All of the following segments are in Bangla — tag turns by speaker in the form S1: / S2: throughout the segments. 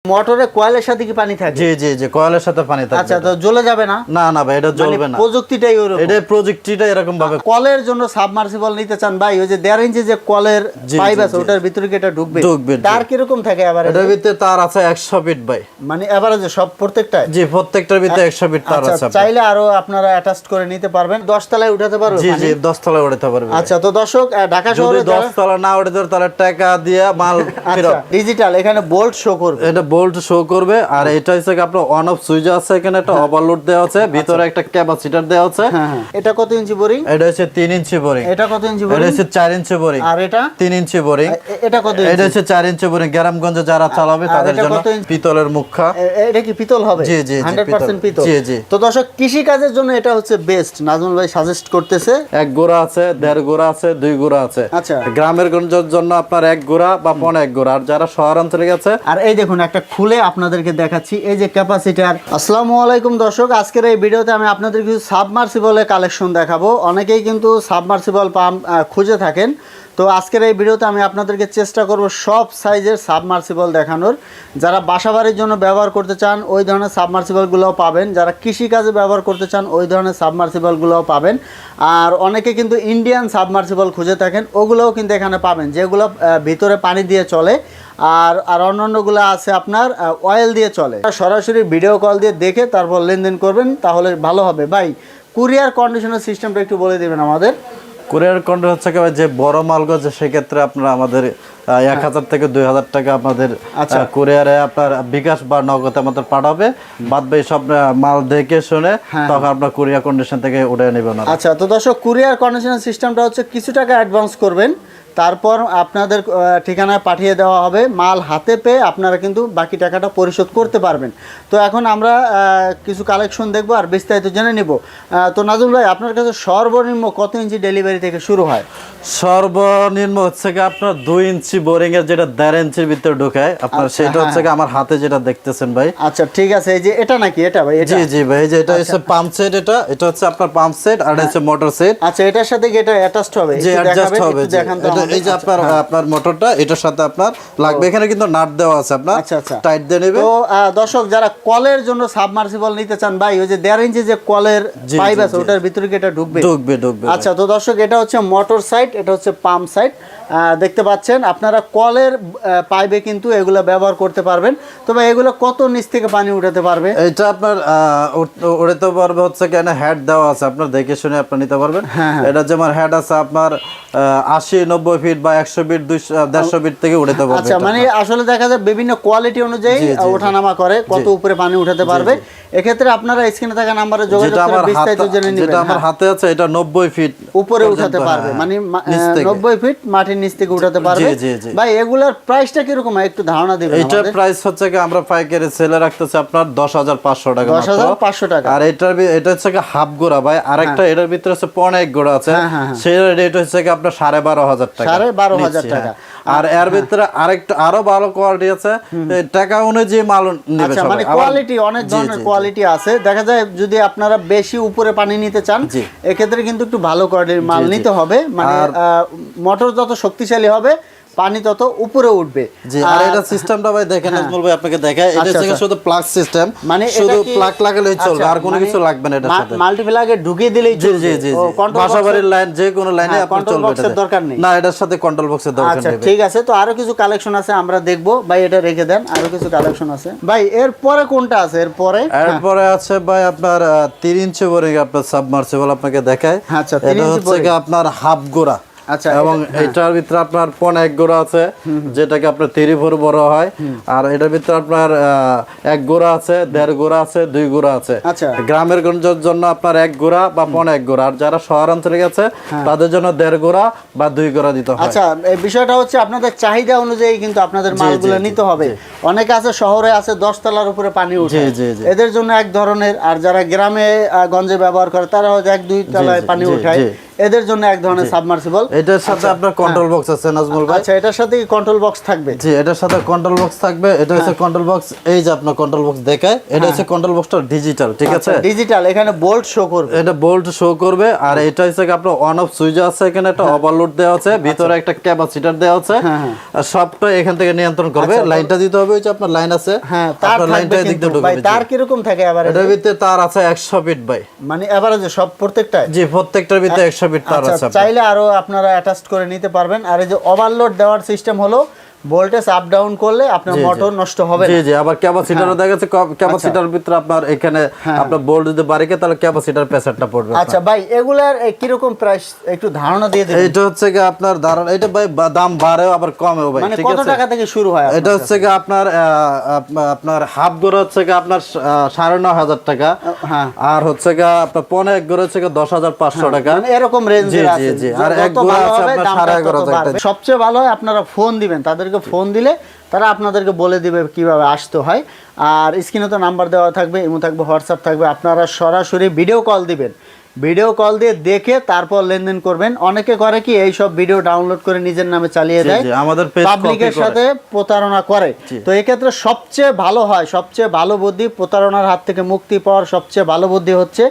S1: মোটরে কয়েলের সাথে কি পানি থাকে?
S2: জি জি জি, কয়েলের সাথে পানি থাকে।
S1: আচ্ছা, তো জ্বলে যাবে না?
S2: না না ভাই, এটা জ্বলবে না।
S1: প্রযুক্তিটাই ওরকম।
S2: এটা প্রযুক্তিটা এরকম ভাবে।
S1: কলের জন্য সাবমার্সিবল নিতে চান ভাই, ওই যে 1.5 ইঞ্চি যে কলের পাইপ আছে ওটার ভিতরে কি এটা ঢুকবে? তার কি রকম থাকে এভারেজ?
S2: এটার ভিতরে তার আছে 100 ফিট ভাই।
S1: মানে এভারেজে সব প্রত্যেকটা?
S2: জি, প্রত্যেকটার ভিতরে 100 ফিট তার আছে।
S1: চাইলে আরো আপনারা অ্যাটাচ করে নিতে পারবেন। 10 তলায় উঠাতে পারবেন?
S2: জি জি, 10 তলায় উঠাতে পারবেন।
S1: আচ্ছা, তো দর্শক ঢাকা শহরে
S2: 10 তলা না উঠে তাহলে টাকা দিয়ে মাল ফেরত।
S1: ডিজিটাল এখানে বোল্ট শো করবে।
S2: এটা বোল্ট শো করবে। আর এটা হচ্ছে আপনার অন অফ সুইচ আছে, এখানে একটা ওভারলোড দেওয়া আছে, ভিতরে একটা ক্যাপাসিটর দেওয়া আছে।
S1: এটা কত ইঞ্চি বোরিং?
S2: এটা হচ্ছে 3 ইঞ্চি বোরিং।
S1: এটা কত ইঞ্চি বোরিং?
S2: এটা হচ্ছে 4 ইঞ্চি বোরিং।
S1: আর এটা
S2: 3 ইঞ্চি বোরিং।
S1: এটা কত ইঞ্চি?
S2: এটা হচ্ছে 4 ইঞ্চি বোরিং। গ্রামগঞ্জে যারা চালাবে তাদের জন্য পিতলের মুখা।
S1: এটা কি পিতল হবে?
S2: জি জি,
S1: 100% পিতল।
S2: জি জি।
S1: তো দর্শক কৃষি কাজের জন্য এটা হচ্ছে বেস্ট। নাজমুল ভাই সাজেস্ট করতেছে।
S2: 1 গোড়া আছে, 1.5 গোড়া আছে, 2 গোড়া আছে।
S1: আচ্ছা,
S2: গ্রামের গঞ্জের জন্য আপনার 1 গোড়া বা 1.5 গোড়া। আর যারা শহরাঞ্চলে গেছে,
S1: আর এই দেখুন একটা খুলে আপনাদেরকে দেখাচ্ছি, এই যে ক্যাপাসিটার। আসসালামু আলাইকুম দর্শক, আজকের এই ভিডিওতে আমি আপনাদের কিছু সাবমার্সিবলের কালেকশন দেখাবো। অনেকেই কিন্তু সাবমার্সিবল পাম্প খুঁজে থাকেন, তো আজকের এই ভিডিওতে আমি আপনাদেরকে চেষ্টা করব সব সাইজের সাবমার্সিবল দেখানোর। যারা বাসাবাড়ির জন্য ব্যবহার করতে চান ওই ধরনের সাবমার্সিবলগুলোও পাবেন, যারা কৃষিকাজে ব্যবহার করতে চান ওই ধরনের সাবমার্সিবলগুলোও পাবেন। আর অনেকে কিন্তু ইন্ডিয়ান সাবমার্সিবল খুঁজে থাকেন, ওগুলোও কিন্তু এখানে পাবেন, যেগুলো ভিতরে পানি দিয়ে চলে। আর অন্যান্যগুলো আছে আপনার অয়েল দিয়ে চলে। সরাসরি ভিডিও কল দিয়ে দেখে তারপর লেনদেন করবেন, তাহলে ভালো হবে। ভাই, কুরিয়ার কন্ডিশনার সিস্টেমটা একটু বলে দেবেন আমাদের।
S2: কুরিয়ার কন্ডিশন হচ্ছে যে বড় মালগুলো, সেক্ষেত্রে আপনারা আমাদের 1000 থেকে 2000 টাকা আপনাদের কুরিয়ারে আপনার বিকাশ বা নগদ আমাদের পাঠাবে। বাদ বাকি সব মাল দেখে শুনে তখন আপনার কুরিয়ার কন্ডিশন থেকে উঠে নেবেন।
S1: আচ্ছা, তো দর্শক কুরিয়ার কন্ডিশনার সিস্টেমটা হচ্ছে কিছু টাকা অ্যাডভান্স করবেন, তারপর আপনাদের ঠিকানায় পাঠিয়ে দেওয়া হবে। মাল হাতে পেয়ে আপনারা কিন্তু বাকি টাকাটা পরিশোধ করতে পারবেন। তো এখন আমরা কিছু কালেকশন দেখব আর বিস্তারিত জেনে নিব। তো নাজুল ভাই, আপনার কাছে সর্বনিম্ন কত ইঞ্চি ডেলিভারি থেকে শুরু হয়?
S2: সর্বনিম্ন হচ্ছে কি আপনার 2 ইঞ্চি বোরিং এর, যেটা 1.5 ইঞ্চির ভিতরে ঢোকায় আপনার, সেটা হচ্ছে কি আমার হাতে যেটা দেখতেছেন ভাই।
S1: আচ্ছা, ঠিক আছে। এই যে এটা নাকি? এটা ভাই?
S2: জি জি ভাই, এই যে এটা হচ্ছে পাম্প সেট। এটা হচ্ছে আপনার পাম্প সেট, আর এটা হচ্ছে মোটর সেট।
S1: আচ্ছা, এটার সাথে কি এটা অ্যাটাচড হবে?
S2: জি, অ্যাডজাস্ট হবে। এই যে আপনার মোটরটা এটার সাথে আপনার লাগবে। এখানে কিন্তু নাট দেওয়া আছে আপনার।
S1: আচ্ছা আচ্ছা,
S2: টাইট দিয়ে নেবে।
S1: তো দর্শক যারা কলের জন্য সাবমার্সিবল নিতে চান ভাই, ওই যে 1.5 ইঞ্চি যে কলের পাইপ আছে ওটার ভিতরে কি এটা ঢুকবে?
S2: ঢুকবে ঢুকবে।
S1: আচ্ছা, তো দর্শক এটা হচ্ছে মোটর সাইড, এটা হচ্ছে পাম্প সাইড। দেখতে পাচ্ছেন আপনারা কলের পাইপে কিন্তু এগুলো ব্যবহার করতে পারবেন। তবে এগুলো কত নিচ থেকে পানি উঠাতে পারবে?
S2: এটা আপনার উঠাতে পারবে হচ্ছে কেন হেড দেওয়া আছে, আপনার দেখে শুনে আপনি নিতে পারবেন। এটা যেমন হেড আছে আপনার 80-90 ফিট বা 100 ফিট 150 ফিট থেকে উঠাতে পারবে।
S1: আচ্ছা, মানে আসলে দেখা যায় বিভিন্ন কোয়ালিটি অনুযায়ী ওঠানামা করে, কত উপরে পানি উঠাতে পারবে। এক্ষেত্রে আপনারা স্ক্রিনে থাকা নাম্বারে যোগাযোগ করে বিস্তারিত জেনে নেবেন।
S2: যেটা আমার হাতে আছে এটা 90 ফিট
S1: উপরে উঠাতে পারবে, মানে 90 ফিট মাটির নিচ থেকে উঠাতে পারবে। ভাই, এগুলার প্রাইসটা কি রকম একটু ধারণা দিবেন আমাদের?
S2: এটার প্রাইস হচ্ছে কি আমরা পাইকারি সেলে রাখতেছি আপনার 10500 টাকা।
S1: 10500 টাকা।
S2: আর এটা হচ্ছে কি হাফ গোড়া ভাই। আরেকটা এটার ভিতরে আছে 1.5 গোড়া আছে, সেই রেট হচ্ছে কি আপনার 12500 টাকা।
S1: 12500 টাকা।
S2: আর এর ভিতরে আরো ভালো কোয়ালিটি আছে, টাকা অনুযায়ী মাল নেবে
S1: সবাই। মানে কোয়ালিটি অনেক ধরনের কোয়ালিটি আছে। দেখা যায় যদি আপনারা বেশি উপরে পানি নিতে চান, এক্ষেত্রে কিন্তু একটু ভালো কোয়ালিটির মাল নিতে হবে। মানে মোটর যত শক্তিশালী হবে পানি তত উপরে উঠবে।
S2: জি, আর এটা সিস্টেমটা ভাই দেখেন নাজমুল ভাই, আপনাকে দেখায়। এটা হচ্ছে শুধু প্লাগ সিস্টেম, মানে শুধু প্লাগ লাগালেই চলবে, আর কোনো কিছু লাগবে না। এটার সাথে
S1: মাল্টি প্লাগে ঢুকিয়ে দিলেই চলবে।
S2: জি জি জি, বাসাবাড়ির লাইন যে কোনো লাইনে আপনি চলবে।
S1: বক্সের দরকার নেই
S2: না, এটার সাথে কন্ট্রোল বক্সের দরকার নেই।
S1: আচ্ছা, ঠিক আছে। তো আরো কিছু কালেকশন আছে, আমরা দেখবো। ভাই, এটা রেখে দেন, আরো কিছু কালেকশন আছে। ভাই, এরপরে কোনটা আছে? এরপরে আছে ভাই আপনার 3 ইঞ্চি বোরিং আপনার সাবমার্সিবল, আপনাকে দেখায়। আচ্ছা,
S2: এটা হচ্ছে কি আপনার হাফ গোড়া।
S1: আচ্ছা,
S2: এবং এটার ভিতরে আপনার 1.5 গোড়া আছে, যেটাকে আপনার 3-4 বড় হয়। আর এটার ভিতরে আপনার 1 গোড়া আছে, 1.5 গোড়া আছে, 2 গোড়া আছে।
S1: আচ্ছা,
S2: গ্রামের গঞ্জের জন্য আপনার 1 গোড়া বা 1.5 গোড়া। আর যারা শহরাঞ্চলে গেছে তাদের জন্য 1.5 গোড়া বা 2 গোড়া দিতে হয়।
S1: আচ্ছা, এই বিষয়টা হচ্ছে আপনাদের চাহিদা অনুযায়ী কিন্তু আপনাদের মালগুলো নিতে হবে। অনেকে আছে শহরে আছে 10 তলার উপরে পানি উঠে, এদের জন্য এক ধরনের। আর যারা গ্রামে গঞ্জে ব্যবহার করে তারা হয়তো 1-2 তলায় পানি উঠায়। এদের জন্য এক ধরনের সাবমার্সিবল।
S2: এটার সাথে আপনার কন্ট্রোল বক্স আছে নাজমুল ভাই।
S1: আচ্ছা, এটার সাথে কি কন্ট্রোল বক্স থাকবে?
S2: জি, এটার সাথে কন্ট্রোল বক্স থাকবে। এটা হচ্ছে কন্ট্রোল বক্স, এই যে আপনার কন্ট্রোল বক্স দেখায়, এটা হচ্ছে কন্ট্রোল বক্সটা ডিজিটাল, ঠিক আছে?
S1: ডিজিটাল, এখানে বোল্ট শো করবে,
S2: এটা বোল্ট শো করবে। আর এটা হচ্ছে আপনার অন অফ সুইচ আছে, এখানে একটা ওভারলোড দেওয়া আছে, ভিতরে একটা ক্যাপাসিটর দেওয়া আছে, আর সবটা এখান থেকে নিয়ন্ত্রণ করবে। লাইনটা দিতে হবে, ওই যে আপনার লাইন আছে,
S1: হ্যাঁ, তার
S2: লাইনটা এদিক দিয়ে ঢুকবে।
S1: ভাই তার কি রকম থাকে এভারেজ?
S2: এটার ভিতরে তার আছে 100 ফিট ভাই,
S1: মানে এভারেজে সব প্রত্যেকটায়?
S2: জি, প্রত্যেকটার ভিতরে 100 ফিট তার আছে।
S1: চাইলে আরো আপনারা অ্যাটাচ করে নিতে পারবেন। আর এই যে ওভারলোড দেওয়ার সিস্টেম হলো ভোল্টেজ আপ ডাউন করলে আপনার মোটর নষ্ট হবে না।
S2: জি জি, আবার ক্যাপাসিটরও দেখা যাচ্ছে, ক্যাপাসিটর ভিতরে আপনার এখানে আপনার ভোল্ট যদি বাড়িকে তাহলে ক্যাপাসিটর প্রেসারটা পড়বে।
S1: আচ্ছা ভাই, এগুলার কি রকম প্রাইস একটু ধারণা দিয়ে দিন।
S2: এটা হচ্ছে কি আপনার ধারণা, এটা ভাই দাম বাড়েও আবার কমেও ভাই,
S1: মানে
S2: ঠিক
S1: কত
S2: আছে?
S1: টাকা থেকে শুরু হয়?
S2: এটা হচ্ছে কি আপনার আপনার হাফ গোড়া হচ্ছে কি আপনার 9,500 টাকা,
S1: হ্যাঁ,
S2: আর হচ্ছে কি আপনার পনে এক গোড়া হচ্ছে কি 10,500 টাকা,
S1: মানে এরকম রেঞ্জের
S2: জি,
S1: আছে।
S2: জি, আর এক গোড়া আছে আপনার 11,500 টাকা।
S1: সবচেয়ে ভালো হয় আপনারা ফোন দিবেন, তাদেরকে ফোন দিলে তারা আপনাদেরকে বলে দিবে কিভাবে আসতে হয়। আর স্ক্রিনে তো নাম্বার দেওয়া থাকবে, ইমো থাকবে, হোয়াটসঅ্যাপ থাকবে। আপনারা সরাসরি ভিডিও কল দিবেন, ভিডিও কল দিয়ে দেখে তারপর লেনদেন করবেন। অনেকে করে কি এই সব ভিডিও ডাউনলোড করে নিজের নামে চালিয়ে দেয়,
S2: আমাদের
S1: পাবলিকের সাথে প্রতারণা করে। তো এই ক্ষেত্রে সবচেয়ে ভালো হয়, সবচেয়ে ভালো বুদ্ধি, প্রতারণার হাত থেকে মুক্তি পাওয়ার সবচেয়ে ভালো বুদ্ধি হচ্ছে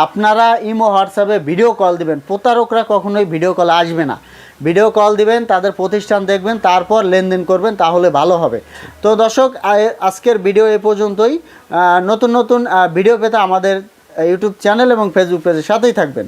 S1: আপনারা ইমো হোয়াটসঅ্যাপে ভিডিও কল দিবেন। প্রতারকরা কখনোই ভিডিও কল আসবে না। ভিডিও কল দিবেন, তাদের প্রতিষ্ঠান দেখবেন, তারপর লেনদেন করবেন, তাহলে ভালো হবে। তো দর্শক, আজকের ভিডিও এ পর্যন্তই। নতুন নতুন ভিডিও পেতে আমাদের ইউটিউব চ্যানেল এবং ফেসবুক পেজের সাথেই থাকবেন।